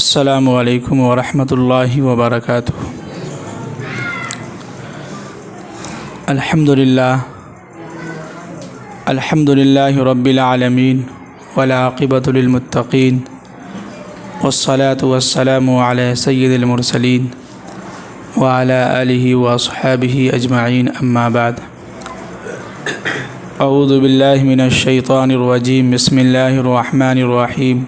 السلام علیکم ورحمۃ اللہ وبرکاتہ۔ الحمد للہ رب العالمین والعاقبۃ للمتقین والصلاة والسلام علی سید المرسلین وعلی آلہ واصحابہ اجمعین، اما بعد۔ اعوذ باللہ من الشیطان الرجیم، بسم اللہ الرحمن الرحیم۔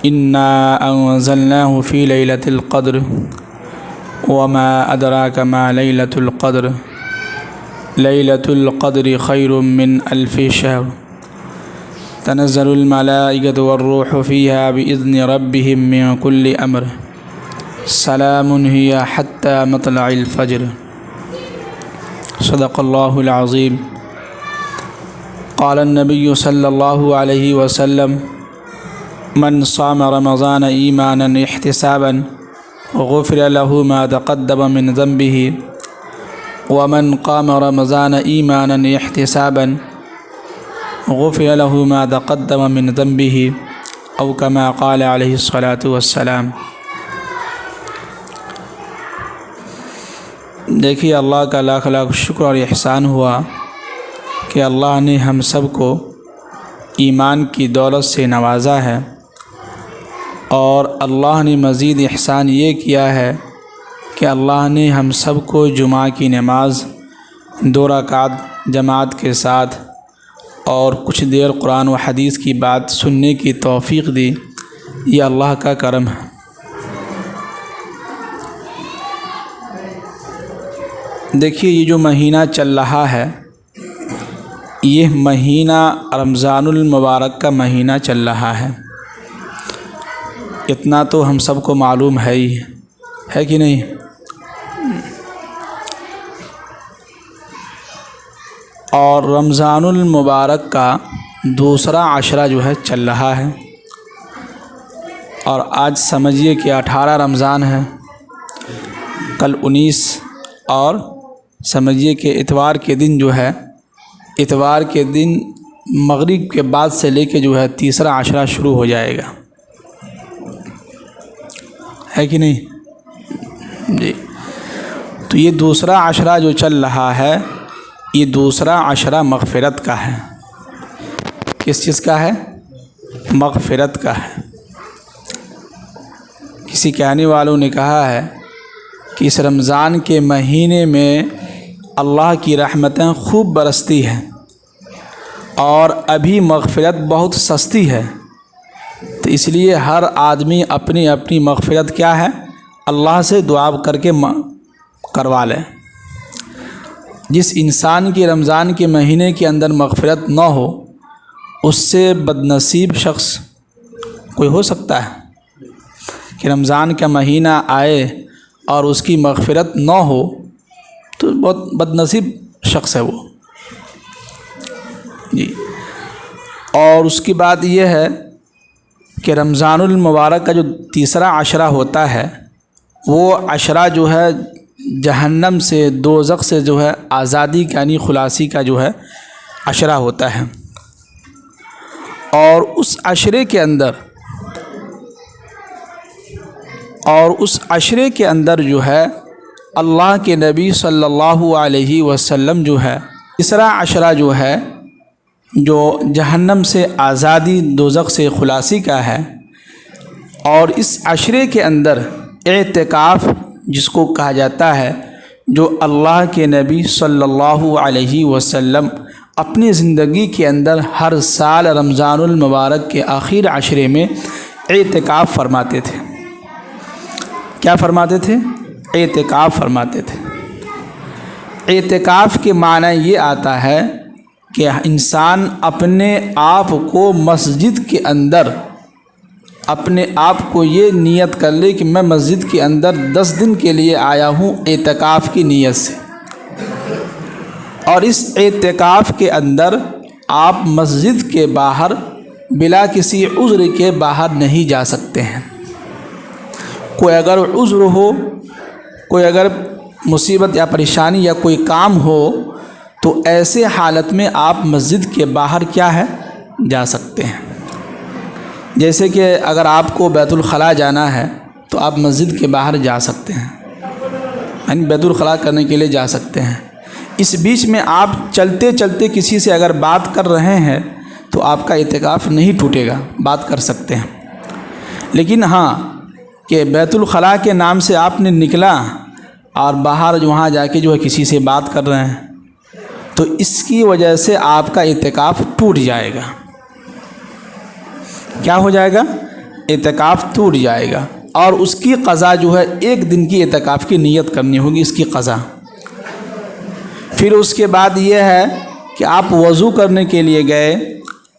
انا انزلناه في ليلة القدر وما ادراك ما ليلة القدر ليلة القدر خير من 1000 شهر تنزل الملائكة والروح فيها بإذن ربهم من كل امر سلام هي حتى مطلع الفجر۔ صدق اللہ العظیم۔ قال النبی صلی اللہ علیہ وسلم: من صام رمضان ایمانا احتسابا غفر له ما تقدم من ذنبه ومن قام رمضان ایمانا احتسابا غفر له ما تقدم من ذنبه او كما قال علیہ الصلاۃ والسلام۔ دیکھیے، اللہ کا لاکھ لاکھ شکر اور احسان ہوا کہ اللہ نے ہم سب کو ایمان کی دولت سے نوازا ہے، اور اللہ نے مزید احسان یہ کیا ہے کہ اللہ نے ہم سب کو جمعہ کی نماز 2 رکعت جماعت کے ساتھ اور کچھ دیر قرآن و حدیث کی بات سننے کی توفیق دی۔ یہ اللہ کا کرم ہے۔ دیکھیے، یہ جو مہینہ چل رہا ہے، یہ مہینہ رمضان المبارک کا مہینہ چل رہا ہے۔ اتنا تو ہم سب کو معلوم ہے ہی ہے کہ نہیں؟ اور رمضان المبارک کا دوسرا عشرہ جو ہے چل رہا ہے، اور آج سمجھیے کہ 18 رمضان ہے، کل 19، اور سمجھیے کہ اتوار کے دن جو ہے، اتوار کے دن مغرب کے بعد سے لے کے جو ہے تیسرا عشرہ شروع ہو جائے گا، ہے کہ نہیں؟ جی، تو یہ دوسرا عشرہ جو چل رہا ہے، یہ دوسرا عشرہ مغفرت کا ہے۔ کس چیز کا ہے؟ مغفرت کا ہے۔ کسی کہنے والوں نے کہا ہے کہ اس رمضان کے مہینے میں اللہ کی رحمتیں خوب برستی ہیں، اور ابھی مغفرت بہت سستی ہے، تو اس لیے ہر آدمی اپنی اپنی مغفرت کیا ہے، اللہ سے دعا کر کے کروا لے۔ جس انسان کی رمضان کے مہینے کے اندر مغفرت نہ ہو، اس سے بد نصیب شخص کوئی ہو سکتا ہے کہ رمضان کا مہینہ آئے اور اس کی مغفرت نہ ہو، تو بہت بد نصیب شخص ہے وہ۔ جی، اور اس کی بات یہ ہے کہ رمضان المبارک کا جو تیسرا عشرہ ہوتا ہے، وہ عشرہ جو ہے جہنم سے، دوزخ سے جو ہے آزادی کا، یعنی خلاصی کا جو ہے عشرہ ہوتا ہے۔ اور اس عشرے کے اندر جو ہے اللہ کے نبی صلی اللہ علیہ وسلم جو ہے تیسرا عشرہ جو ہے، جو جہنم سے آزادی، دوزخ سے خلاصی کا ہے، اور اس عشرے کے اندر اعتکاف جس کو کہا جاتا ہے، جو اللہ کے نبی صلی اللہ علیہ وسلم اپنی زندگی کے اندر ہر سال رمضان المبارک کے آخر عشرے میں اعتکاف فرماتے تھے۔ کیا فرماتے تھے؟ اعتکاف فرماتے تھے۔ اعتکاف کے معنی یہ آتا ہے کہ انسان اپنے آپ کو مسجد کے اندر، اپنے آپ کو یہ نیت کر لے کہ میں مسجد کے اندر 10 دن کے لیے آیا ہوں اعتکاف کی نیت سے، اور اس اعتکاف کے اندر آپ مسجد کے باہر بلا کسی عذر کے باہر نہیں جا سکتے ہیں۔ کوئی اگر عذر ہو، کوئی اگر مصیبت یا پریشانی یا کوئی کام ہو، تو ایسے حالت میں آپ مسجد کے باہر کیا ہے، جا سکتے ہیں۔ جیسے کہ اگر آپ کو بیت الخلاء جانا ہے تو آپ مسجد کے باہر جا سکتے ہیں، یعنی بیت الخلاء کرنے کے لیے جا سکتے ہیں۔ اس بیچ میں آپ چلتے چلتے کسی سے اگر بات کر رہے ہیں تو آپ کا اعتکاف نہیں ٹوٹے گا، بات کر سکتے ہیں۔ لیکن ہاں کہ بیت الخلاء کے نام سے آپ نے نکلا اور باہر وہاں جا کے جو ہے کسی سے بات کر رہے ہیں تو اس کی وجہ سے آپ کا اعتکاف ٹوٹ جائے گا۔ کیا ہو جائے گا؟ اعتکاف ٹوٹ جائے گا، اور اس کی قضا جو ہے 1 دن کی اعتکاف کی نیت کرنی ہوگی، اس کی قضا۔ پھر اس کے بعد یہ ہے کہ آپ وضو کرنے کے لیے گئے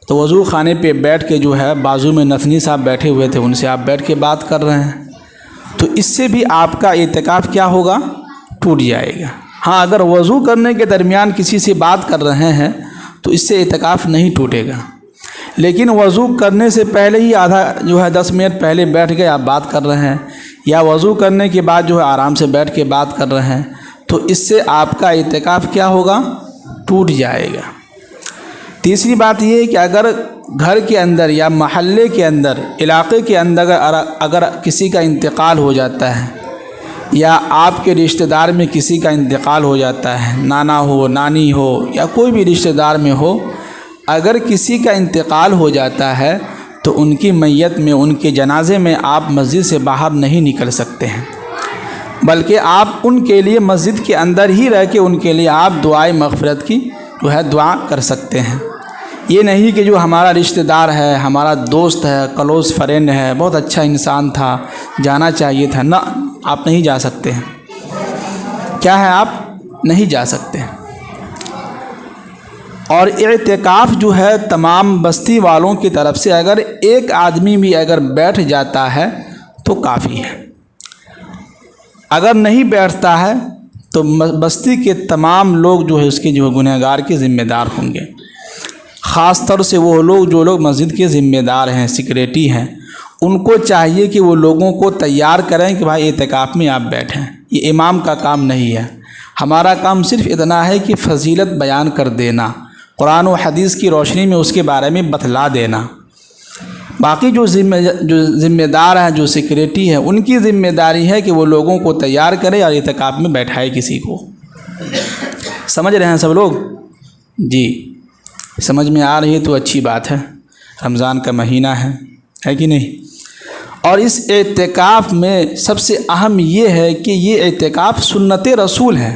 تو وضو خانے پہ بیٹھ کے جو ہے بازو میں نثنی صاحب بیٹھے ہوئے تھے، ان سے آپ بیٹھ کے بات کر رہے ہیں تو اس سے بھی آپ کا اعتکاف کیا ہوگا؟ ٹوٹ جائے گا۔ ہاں اگر وضو کرنے کے درمیان کسی سے بات کر رہے ہیں تو اس سے اعتکاف نہیں ٹوٹے گا، لیکن وضو کرنے سے پہلے ہی آدھا جو ہے 10 منٹ پہلے بیٹھ گئے آپ بات کر رہے ہیں، یا وضو کرنے کے بعد جو ہے آرام سے بیٹھ کے بات کر رہے ہیں تو اس سے آپ کا اعتکاف کیا ہوگا؟ ٹوٹ جائے گا۔ تیسری بات یہ ہے کہ اگر گھر کے اندر یا محلے کے اندر، علاقے کے اندر اگر کسی کا انتقال ہو جاتا ہے یا آپ کے رشتہ دار میں کسی کا انتقال ہو جاتا ہے، نانا ہو، نانی ہو، یا کوئی بھی رشتہ دار میں ہو، اگر کسی کا انتقال ہو جاتا ہے تو ان کی میت میں، ان کے جنازے میں آپ مسجد سے باہر نہیں نکل سکتے ہیں، بلکہ آپ ان کے لیے مسجد کے اندر ہی رہ کے ان کے لیے آپ دعائے مغفرت کی جو ہے دعا کر سکتے ہیں۔ یہ نہیں کہ جو ہمارا رشتہ دار ہے، ہمارا دوست ہے، کلوز فرینڈ ہے، بہت اچھا انسان تھا، جانا چاہیے تھا، نہ، آپ نہیں جا سکتے ہیں۔ کیا ہے؟ آپ نہیں جا سکتے۔ اور اعتکاف جو ہے تمام بستی والوں کی طرف سے اگر ایک آدمی بھی اگر بیٹھ جاتا ہے تو کافی ہے، اگر نہیں بیٹھتا ہے تو بستی کے تمام لوگ جو ہے اس کے جو گنہگار کے ذمہ دار ہوں گے، خاص طور سے وہ لوگ جو لوگ مسجد کے ذمہ دار ہیں، سیکریٹری ہیں، ان کو چاہیے کہ وہ لوگوں کو تیار کریں کہ بھائی اعتکاف میں آپ بیٹھیں۔ یہ امام کا کام نہیں ہے، ہمارا کام صرف اتنا ہے کہ فضیلت بیان کر دینا، قرآن و حدیث کی روشنی میں اس کے بارے میں بتلا دینا۔ باقی جو ذمہ دار ہیں، جو سیکریٹری ہیں، ان کی ذمہ داری ہے کہ وہ لوگوں کو تیار کرے اور اعتکاف میں بیٹھائے کسی کو۔ سمجھ رہے ہیں سب لوگ؟ جی، سمجھ میں آ رہی ہے تو اچھی بات ہے، رمضان کا مہینہ ہے کہ نہیں؟ اور اس اعتکاف میں سب سے اہم یہ ہے کہ یہ اعتکاف سنت رسول ہے۔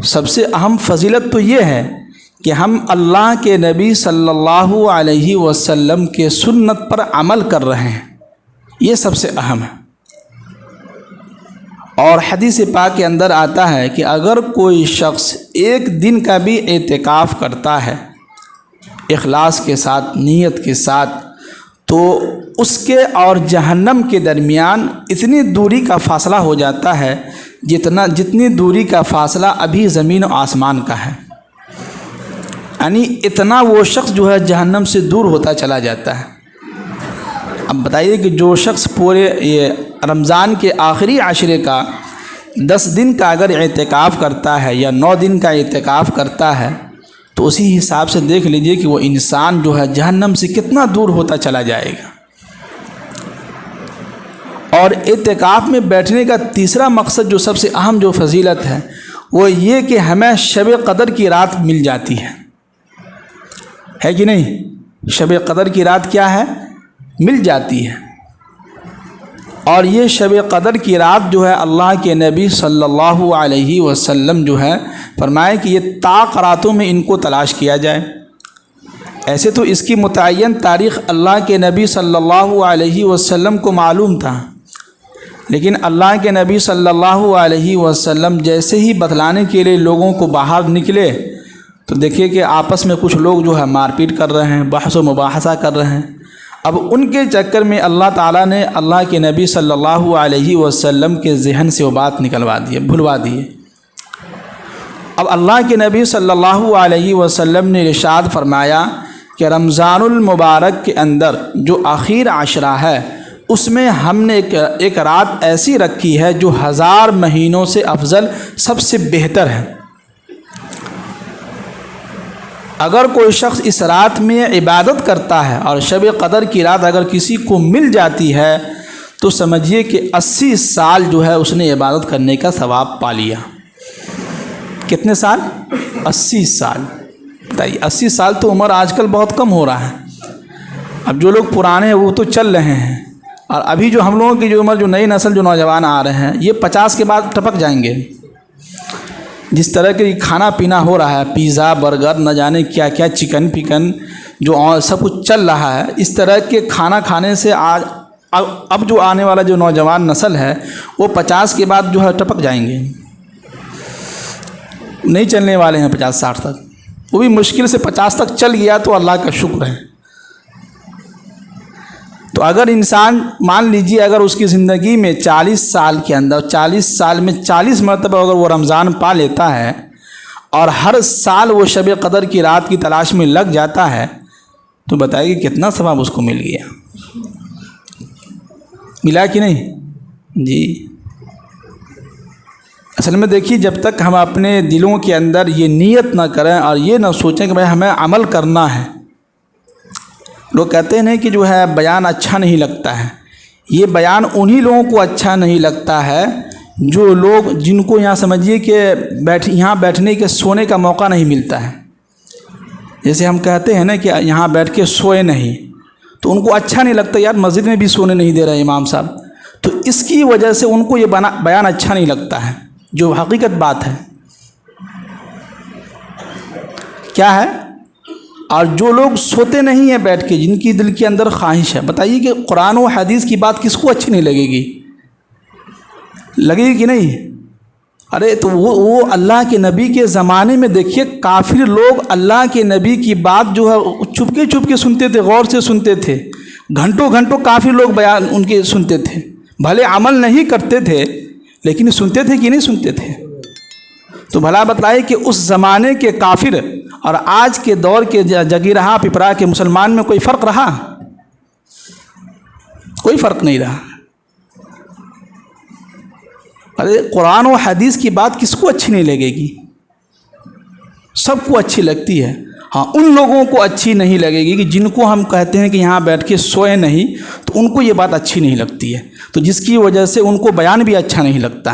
سب سے اہم فضیلت تو یہ ہے کہ ہم اللہ کے نبی صلی اللہ علیہ وسلم کے سنت پر عمل کر رہے ہیں، یہ سب سے اہم ہے۔ اور حدیث پاک کے اندر آتا ہے کہ اگر کوئی شخص 1 دن کا بھی اعتکاف کرتا ہے اخلاص کے ساتھ، نیت کے ساتھ، تو اس کے اور جہنم کے درمیان اتنی دوری کا فاصلہ ہو جاتا ہے جتنی دوری کا فاصلہ ابھی زمین و آسمان کا ہے، یعنی اتنا وہ شخص جو ہے جہنم سے دور ہوتا چلا جاتا ہے۔ اب بتائیے کہ جو شخص پورے یہ رمضان کے آخری عشرے کا 10 دن کا اگر اعتکاف کرتا ہے یا 9 دن کا اعتکاف کرتا ہے تو اسی حساب سے دیکھ لیجئے کہ وہ انسان جو ہے جہنم سے کتنا دور ہوتا چلا جائے گا۔ اور اعتکاف میں بیٹھنے کا تیسرا مقصد جو سب سے اہم جو فضیلت ہے وہ یہ کہ ہمیں شب قدر کی رات مل جاتی ہے کہ نہیں؟ شب قدر کی رات کیا ہے؟ مل جاتی ہے۔ اور یہ شب قدر کی رات جو ہے اللہ کے نبی صلی اللہ علیہ وسلم جو ہے فرمائے کہ یہ طاق راتوں میں ان کو تلاش کیا جائے۔ ایسے تو اس کی متعین تاریخ اللہ کے نبی صلی اللہ علیہ وسلم کو معلوم تھا، لیکن اللہ کے نبی صلی اللہ علیہ وسلم جیسے ہی بتلانے کے لیے لوگوں کو باہر نکلے تو دیکھیے کہ آپس میں کچھ لوگ جو ہے مار پیٹ کر رہے ہیں، بحث و مباحثہ کر رہے ہیں۔ اب ان کے چکر میں اللہ تعالیٰ نے اللہ کے نبی صلی اللہ علیہ وسلم کے ذہن سے وہ بات نکلوا دی، بھلوا دی۔ اب اللہ کے نبی صلی اللہ علیہ وسلم نے ارشاد فرمایا کہ رمضان المبارک کے اندر جو آخر عشرہ ہے اس میں ہم نے ایک رات ایسی رکھی ہے جو 1000 مہینوں سے افضل، سب سے بہتر ہے۔ اگر کوئی شخص اس رات میں عبادت کرتا ہے اور شب قدر کی رات اگر کسی کو مل جاتی ہے تو سمجھیے کہ 80 سال جو ہے اس نے عبادت کرنے کا ثواب پا لیا۔ کتنے سال؟ 80 سال۔ بتائیے 80 سال تو عمر آج کل بہت کم ہو رہا ہے۔ اب جو لوگ پرانے ہیں وہ تو چل رہے ہیں، اور ابھی جو ہم لوگوں کی جو عمر، جو نئی نسل، جو نوجوان آ رہے ہیں، یہ 50 کے بعد ٹپک جائیں گے۔ جس طرح کے کھانا پینا ہو رہا ہے، پیزا، برگر، نہ جانے کیا کیا، چکن پکن، جو سب کچھ چل رہا ہے، اس طرح کے کھانا کھانے سے آج اب جو آنے والا جو نوجوان نسل ہے وہ 50 کے بعد جو ہے ٹپک جائیں گے، نہیں چلنے والے ہیں 50-60 تک۔ وہ بھی مشکل سے 50 تک چل گیا تو اللہ کا شکر ہے۔ تو اگر انسان مان لیجیے اگر اس کی زندگی میں 40 سال کے اندر 40 سال میں 40 مرتبہ اگر وہ رمضان پا لیتا ہے اور ہر سال وہ شب قدر کی رات کی تلاش میں لگ جاتا ہے تو بتائیے کہ کتنا ثواب اس کو مل گیا، ملا کہ نہیں؟ جی اصل میں دیکھیے، جب تک ہم اپنے دلوں کے اندر یہ نیت نہ کریں اور یہ نہ سوچیں کہ بھائی ہمیں عمل کرنا ہے۔ لوگ کہتے ہیں کہ جو ہے بیان اچھا نہیں لگتا ہے، یہ بیان انہی لوگوں کو اچھا نہیں لگتا ہے جو لوگ جن کو یہاں سمجھیے کہ یہاں بیٹھنے کے سونے کا موقع نہیں ملتا ہے۔ جیسے ہم کہتے ہیں نا کہ یہاں بیٹھ کے سوئے نہیں، تو ان کو اچھا نہیں لگتا، یار مسجد میں بھی سونے نہیں دے رہے امام صاحب، تو اس کی وجہ سے ان کو یہ بیان اچھا نہیں لگتا ہے، جو حقیقت بات ہے کیا ہے۔ اور جو لوگ سوتے نہیں ہیں بیٹھ کے، جن کی دل کے اندر خواہش ہے، بتائیے کہ قرآن و حدیث کی بات کس کو اچھی نہیں لگے گی؟ لگے گی کہ نہیں؟ ارے تو وہ اللہ کے نبی کے زمانے میں دیکھیے کافر لوگ اللہ کے نبی کی بات جو ہے چپ کے سنتے تھے، غور سے سنتے تھے، گھنٹوں گھنٹوں کافر لوگ بیان ان کے سنتے تھے، بھلے عمل نہیں کرتے تھے لیکن سنتے تھے کہ نہیں سنتے تھے؟ تو بھلا بتلائے کہ اس زمانے کے کافر اور آج کے دور کے جگیرہا پپرا کے مسلمان میں کوئی فرق رہا؟ کوئی فرق نہیں رہا۔ ارے قرآن و حدیث کی بات کس کو اچھی نہیں لگے گی؟ سب کو اچھی لگتی ہے۔ ہاں ان لوگوں کو اچھی نہیں لگے گی کہ جن کو ہم کہتے ہیں کہ یہاں بیٹھ کے سوئے نہیں، تو ان کو یہ بات اچھی نہیں لگتی ہے، تو جس کی وجہ سے ان کو بیان بھی اچھا نہیں لگتا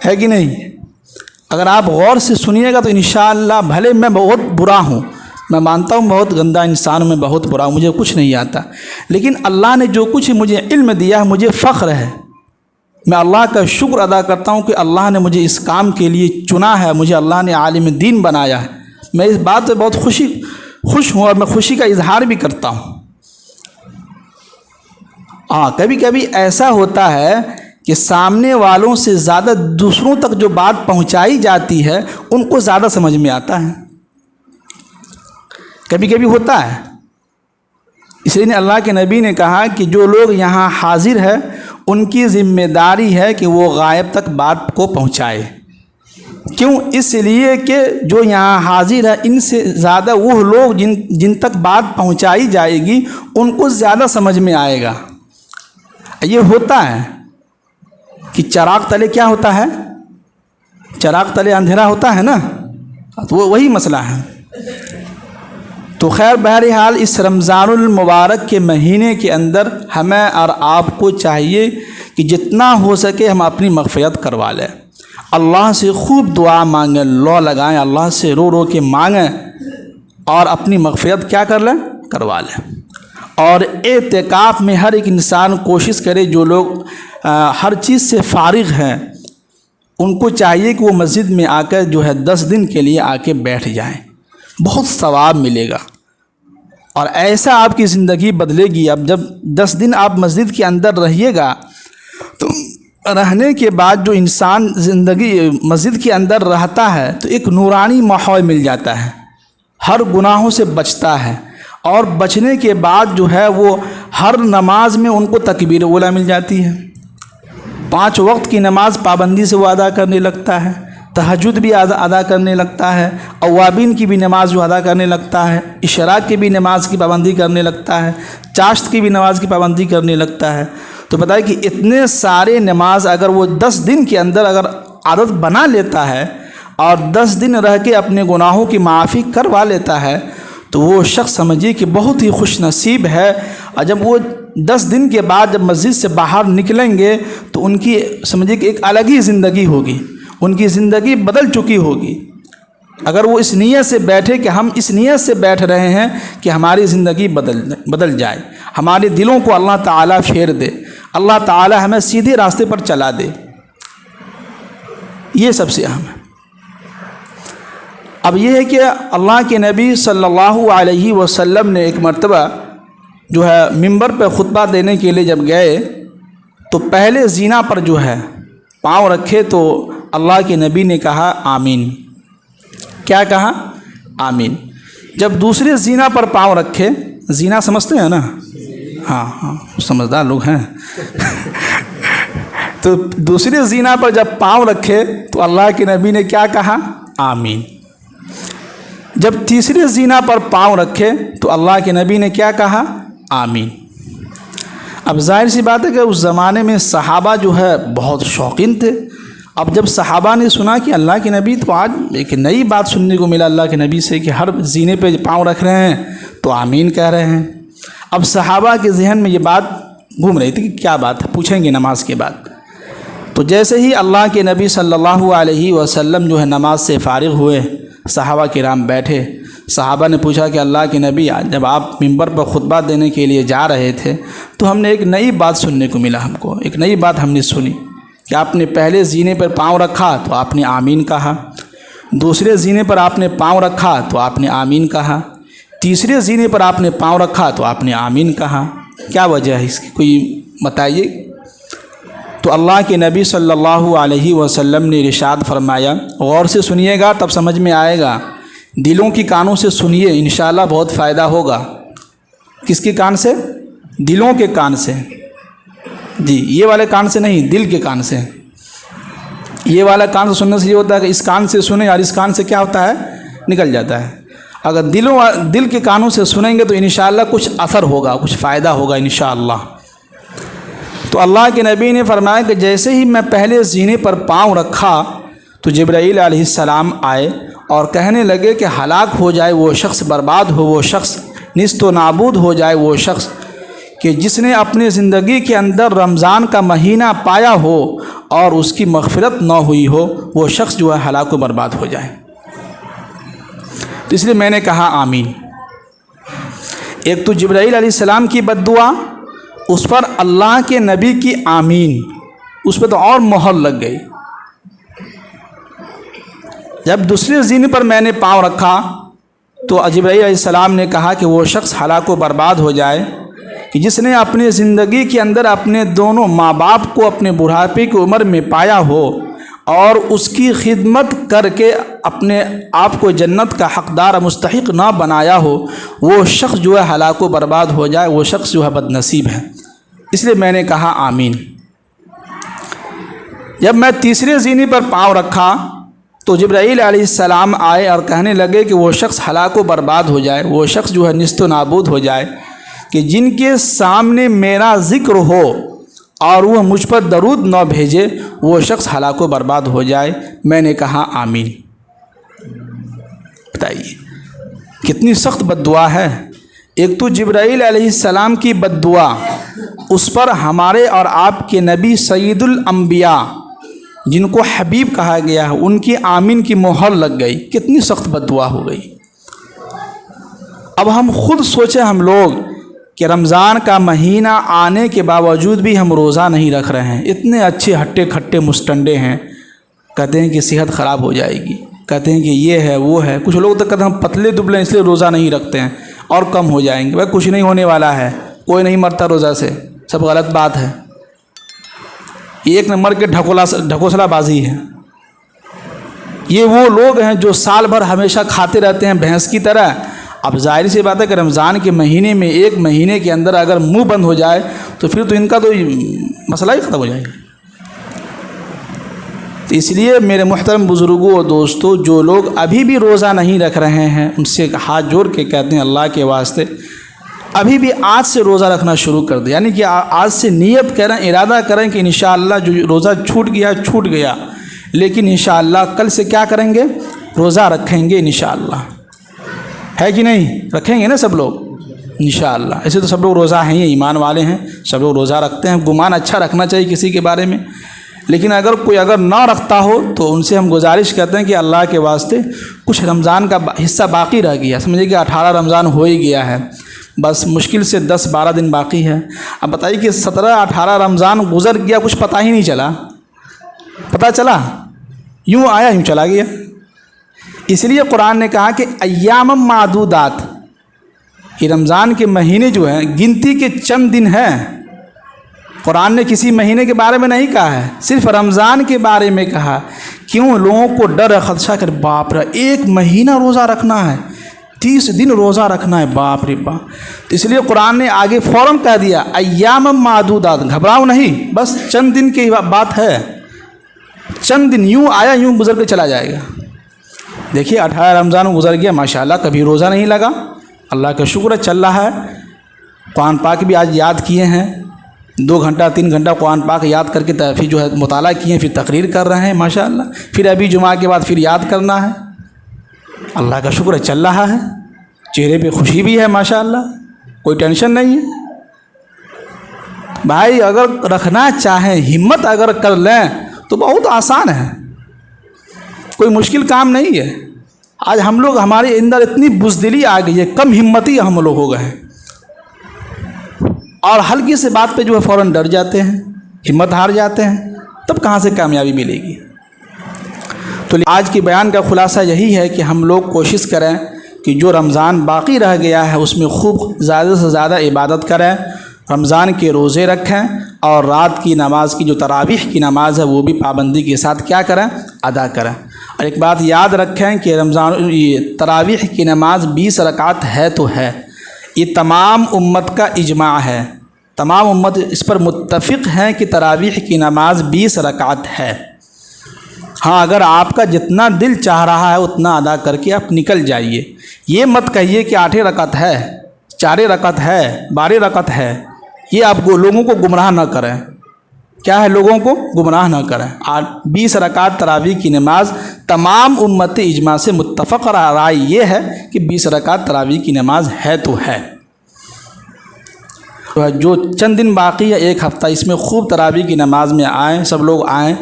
ہے کہ نہیں؟ اگر آپ غور سے سنیے گا تو انشاءاللہ، بھلے میں بہت برا ہوں، میں مانتا ہوں بہت گندا انسان ہوں، میں بہت برا ہوں، مجھے کچھ نہیں آتا، لیکن اللہ نے جو کچھ مجھے علم دیا ہے مجھے فخر ہے، میں اللہ کا شکر ادا کرتا ہوں کہ اللہ نے مجھے اس کام کے لیے چنا ہے، مجھے اللہ نے عالم دین بنایا ہے۔ میں اس بات سے بہت خوش ہوں اور میں خوشی کا اظہار بھی کرتا ہوں۔ ہاں کبھی کبھی ایسا ہوتا ہے کہ سامنے والوں سے زیادہ دوسروں تک جو بات پہنچائی جاتی ہے ان کو زیادہ سمجھ میں آتا ہے، کبھی کبھی ہوتا ہے۔ اس لیے اللہ کے نبی نے کہا کہ جو لوگ یہاں حاضر ہے ان کی ذمہ داری ہے کہ وہ غائب تک بات کو پہنچائے۔ کیوں؟ اس لیے کہ جو یہاں حاضر ہے ان سے زیادہ وہ لوگ جن تک بات پہنچائی جائے گی ان کو زیادہ سمجھ میں آئے گا۔ یہ ہوتا ہے کہ چراغ تلے کیا ہوتا ہے؟ چراغ تلے اندھیرا ہوتا ہے نا، تو وہی مسئلہ ہے۔ تو خیر بہرحال اس رمضان المبارک کے مہینے کے اندر ہمیں اور آپ کو چاہیے کہ جتنا ہو سکے ہم اپنی مغفرت کروا لیں، اللہ سے خوب دعا مانگیں، لو لگائیں، اللہ سے رو رو کے مانگیں اور اپنی مغفرت کیا کر لیں؟ کروا لیں۔ اور اعتکاف میں ہر ایک انسان کوشش کرے، جو لوگ ہر چیز سے فارغ ہیں ان کو چاہیے کہ وہ مسجد میں آ کر جو ہے 10 دن کے لیے آ کے بیٹھ جائیں، بہت ثواب ملے گا اور ایسا آپ کی زندگی بدلے گی۔ اب جب 10 دن آپ مسجد کے اندر رہیے گا تو رہنے کے بعد جو انسان زندگی مسجد کے اندر رہتا ہے تو ایک نورانی ماحول مل جاتا ہے، ہر گناہوں سے بچتا ہے، اور بچنے کے بعد جو ہے وہ ہر نماز میں ان کو تکبیر اولیٰ مل جاتی ہے، 5 وقت کی نماز پابندی سے وہ ادا کرنے لگتا ہے، تہجد بھی ادا کرنے لگتا ہے، اوابین کی بھی نماز جو ادا کرنے لگتا ہے، اشراق کی بھی نماز کی پابندی کرنے لگتا ہے، چاشت کی بھی نماز کی پابندی کرنے لگتا ہے۔ تو بتائیں کہ اتنے سارے نماز اگر وہ 10 دن کے اندر اگر عادت بنا لیتا ہے اور 10 دن رہ کے اپنے گناہوں کی معافی کروا لیتا ہے تو وہ شخص سمجھیے کہ بہت ہی خوش نصیب ہے۔ اور جب وہ 10 دن کے بعد جب مسجد سے باہر نکلیں گے تو ان کی سمجھیے کہ ایک الگ ہی زندگی ہوگی، ان کی زندگی بدل چکی ہوگی۔ اگر وہ اس نیت سے بیٹھے کہ ہم اس نیت سے بیٹھ رہے ہیں کہ ہماری زندگی بدل جائے، ہمارے دلوں کو اللہ تعالیٰ پھیر دے، اللہ تعالیٰ ہمیں سیدھے راستے پر چلا دے، یہ سب سے اہم ہے۔ اب یہ ہے کہ اللہ کے نبی صلی اللہ علیہ وسلم نے ایک مرتبہ جو ہے ممبر پہ خطبہ دینے کے لیے جب گئے تو پہلے زینہ پر جو ہے پاؤں رکھے تو اللہ کے نبی نے کہا آمین۔ کیا کہا؟ آمین۔ جب دوسرے زینہ پر پاؤں رکھے، زینہ سمجھتے ہیں نا؟ ہاں سمجھدار لوگ ہیں تو دوسرے زینہ پر جب پاؤں رکھے تو اللہ کے نبی نے کیا کہا؟ آمین۔ جب تیسرے زینہ پر پاؤں رکھے تو اللہ کے نبی نے کیا کہا؟ آمین۔ اب ظاہر سی بات ہے کہ اس زمانے میں صحابہ جو ہے بہت شوقین تھے۔ اب جب صحابہ نے سنا کہ اللہ کے نبی، تو آج ایک نئی بات سننے کو ملا اللہ کے نبی سے کہ ہر زینے پہ پاؤں رکھ رہے ہیں تو آمین کہہ رہے ہیں۔ اب صحابہ کے ذہن میں یہ بات گھوم رہی تھی کہ کیا بات ہے، پوچھیں گے نماز کے بعد۔ تو جیسے ہی اللہ کے نبی صلی اللہ علیہ وسلم جو ہے نماز سے فارغ ہوئے، صحابہ کرام بیٹھے، صحابہ نے پوچھا کہ اللہ کے نبی جب آپ ممبر پر خطبہ دینے کے لیے جا رہے تھے تو ہم نے ایک نئی بات سننے کو ملا، ہم کو ایک نئی بات ہم نے سنی کہ آپ نے پہلے زینے پر پاؤں رکھا تو آپ نے آمین کہا، دوسرے زینے پر آپ نے پاؤں رکھا تو آپ نے آمین کہا، تیسرے زینے پر آپ نے پاؤں رکھا تو آپ نے آمین کہا۔ کیا وجہ ہے اس کی، کوئی بتائیے؟ تو اللہ کے نبی صلی اللہ علیہ وسلم نے ارشاد فرمایا، غور سے سنیے گا تب سمجھ میں آئے گا، دلوں کی کانوں سے سنیے انشاءاللہ بہت فائدہ ہوگا۔ کس کے کان سے؟ دلوں کے کان سے، جی یہ والے کان سے نہیں، دل کے کان سے۔ یہ والا کان سے سننے سے یہ ہوتا ہے کہ اس کان سے سنیں اور اس کان سے کیا ہوتا ہے، نکل جاتا ہے۔ اگر دل کے کانوں سے سنیں گے تو انشاءاللہ کچھ اثر ہوگا، کچھ فائدہ ہوگا انشاءاللہ۔ تو اللہ کے نبی نے فرمایا کہ جیسے ہی میں پہلے زینے پر پاؤں رکھا تو جبرائیل علیہ السلام آئے اور کہنے لگے کہ ہلاک ہو جائے وہ شخص، برباد ہو وہ شخص، نیست و نابود ہو جائے وہ شخص کہ جس نے اپنی زندگی کے اندر رمضان کا مہینہ پایا ہو اور اس کی مغفرت نہ ہوئی ہو، وہ شخص جو ہے ہلاک و برباد ہو جائے۔ تو اس لیے میں نے کہا آمین۔ ایک تو جبرائیل علیہ السلام کی بد دعا، اس پر اللہ کے نبی کی آمین، اس پہ تو اور مہر لگ گئی۔ جب دوسرے زینے پر میں نے پاؤں رکھا تو جبرائیل علیہ السلام نے کہا کہ وہ شخص ہلاک و برباد ہو جائے کہ جس نے اپنی زندگی کے اندر اپنے دونوں ماں باپ کو اپنے بڑھاپے کی عمر میں پایا ہو اور اس کی خدمت کر کے اپنے آپ کو جنت کا حقدار مستحق نہ بنایا ہو، وہ شخص جو ہے ہلاک و برباد ہو جائے، وہ شخص جو ہے بد نصیب ہے۔ اس لیے میں نے کہا آمین۔ جب میں تیسرے زینے پر پاؤں رکھا تو جبرائیل علیہ السلام آئے اور کہنے لگے کہ وہ شخص ہلاک و برباد ہو جائے، وہ شخص جو ہے نیست و نابود ہو جائے کہ جن کے سامنے میرا ذکر ہو اور وہ مجھ پر درود نہ بھیجے، وہ شخص ہلاک و برباد ہو جائے۔ میں نے کہا آمین۔ بتائیے کتنی سخت بد دعا ہے۔ ایک تو جبرائیل علیہ السلام کی بد دعا، اس پر ہمارے اور آپ کے نبی سید الانبیاء جن کو حبیب کہا گیا ہے، ان کی آمین کی مہر لگ گئی۔ کتنی سخت بد دعا ہو گئی۔ اب ہم خود سوچیں، ہم لوگ کہ رمضان کا مہینہ آنے کے باوجود بھی ہم روزہ نہیں رکھ رہے ہیں، اتنے اچھے ہٹے کھٹے مستنڈے ہیں، کہتے ہیں کہ صحت خراب ہو جائے گی، کہتے ہیں کہ یہ ہے وہ ہے، کچھ لوگ تو کہتے ہیں ہم پتلے دبلے ہیں اس لیے روزہ نہیں رکھتے ہیں اور کم ہو جائیں گے۔ بھائی کچھ نہیں ہونے والا ہے، کوئی نہیں مرتا روزہ سے، سب غلط بات ہے، ایک نمبر کے ڈھکوسلا بازی ہے۔ یہ وہ لوگ ہیں جو سال بھر ہمیشہ کھاتے رہتے ہیں بھینس کی طرح۔ اب ظاہر سی بات ہے کہ رمضان کے مہینے میں ایک مہینے کے اندر اگر منہ بند ہو جائے تو پھر تو ان کا تو مسئلہ ہی ختم ہو جائے گا۔ تو اس لیے میرے محترم بزرگوں اور دوستوں، جو لوگ ابھی بھی روزہ نہیں رکھ رہے ہیں ان سے ہاتھ جوڑ کے کہتے ہیں اللہ کے واسطے ابھی بھی آج سے روزہ رکھنا شروع کر دیں، یعنی کہ آج سے نیت کریں، ارادہ کریں کہ انشاءاللہ جو روزہ چھوٹ گیا چھوٹ گیا، لیکن انشاءاللہ کل سے کیا کریں گے؟ روزہ رکھیں گے انشاءاللہ، ہے کہ نہیں؟ رکھیں گے نا سب لوگ انشاءاللہ؟ ایسے تو سب لوگ روزہ ہیں، ایمان والے ہیں، سب لوگ روزہ رکھتے ہیں، گمان اچھا رکھنا چاہیے کسی کے بارے میں، لیکن اگر کوئی نہ رکھتا ہو تو ان سے ہم گزارش کرتے ہیں کہ اللہ کے واسطے کچھ رمضان کا حصہ باقی رہ گیا، سمجھے کہ 18 رمضان ہو ہی گیا ہے، بس مشکل سے 10-12 دن باقی ہے۔ اب بتائیے کہ 17-18 رمضان گزر گیا، کچھ پتہ ہی نہیں چلا، پتہ چلا یوں آیا یوں چلا گیا۔ اس لیے قرآن نے کہا کہ ایام معدودات، یہ رمضان کے مہینے جو ہیں گنتی کے چند دن ہیں۔ قرآن نے کسی مہینے کے بارے میں نہیں کہا ہے، صرف رمضان کے بارے میں کہا۔ کیوں؟ لوگوں کو ڈر ہے، خدشہ کر باپ رے 1 مہینہ روزہ رکھنا ہے، 30 دن روزہ رکھنا ہے، باپ رے باپ۔ تو اس لیے قرآن نے آگے فوراً کہہ دیا ایام معدودات، گھبراؤ نہیں، بس چند دن کی بات ہے، چند دن، یوں آیا یوں گزر کے چلا جائے گا۔ دیکھیے 18 رمضان گزر گیا ماشاءاللہ، کبھی روزہ نہیں لگا، اللہ کا شکر ہے چل رہا ہے۔ قرآن پاک بھی آج یاد کیے ہیں، 2 گھنٹہ 3 گھنٹہ قرآن پاک یاد کر کے پھر جو ہے مطالعہ کیے ہیں، پھر تقریر کر رہے ہیں ماشاءاللہ، پھر ابھی جمعہ کے بعد پھر یاد کرنا ہے۔ اللہ کا شکر ہے چل رہا ہے، چہرے پہ خوشی بھی ہے ماشاءاللہ، کوئی ٹینشن نہیں ہے۔ بھائی اگر رکھنا چاہیں، ہمت اگر کر لیں تو بہت آسان ہے، کوئی مشکل کام نہیں ہے۔ آج ہم لوگ، ہمارے اندر اتنی بزدلی آ گئی ہے، کم ہمتی ہم لوگ ہو گئے ہیں، اور ہلکی سے بات پہ جو ہے فوراً ڈر جاتے ہیں، ہمت ہار جاتے ہیں، تب کہاں سے کامیابی ملے گی؟ تو آج کے بیان کا خلاصہ یہی ہے کہ ہم لوگ کوشش کریں کہ جو رمضان باقی رہ گیا ہے اس میں خوب زیادہ سے زیادہ عبادت کریں، رمضان کے روزے رکھیں، اور رات کی نماز کی جو تراویح کی نماز ہے وہ بھی پابندی کے ساتھ کیا کریں؟ ادا کریں۔ اور ایک بات یاد رکھیں کہ تراویح کی نماز 20 رکعت ہے تو ہے، یہ تمام امت کا اجماع ہے، تمام امت اس پر متفق ہیں کہ تراویح کی نماز 20 رکعت ہے۔ ہاں اگر آپ کا جتنا دل چاہ رہا ہے اتنا ادا کر کے آپ نکل جائیے، یہ مت کہیے کہ 8 رکعت ہے، 4 رکعت ہے، 12 رکعت ہے، یہ آپ لوگوں کو گمراہ نہ کریں۔ کیا ہے؟ لوگوں کو گمراہ نہ کریں۔ 20 رکعت تراویح کی نماز تمام امت اجماع سے متفق رائے یہ ہے کہ 20 رکعت تراویح کی نماز ہے تو ہے۔ جو چند دن باقی ہے، 1 ہفتہ، اس میں خوب تراویح کی نماز میں آئیں، سب لوگ آئیں،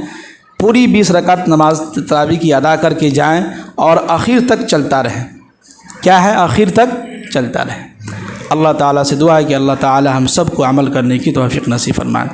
پوری 20 رکعت نماز تراویح کی ادا کر کے جائیں، اور آخر تک چلتا رہیں۔ کیا ہے؟ آخر تک چلتا رہیں۔ اللہ تعالیٰ سے دعا ہے کہ اللہ تعالیٰ ہم سب کو عمل کرنے کی توفیق نصیب فرمائے۔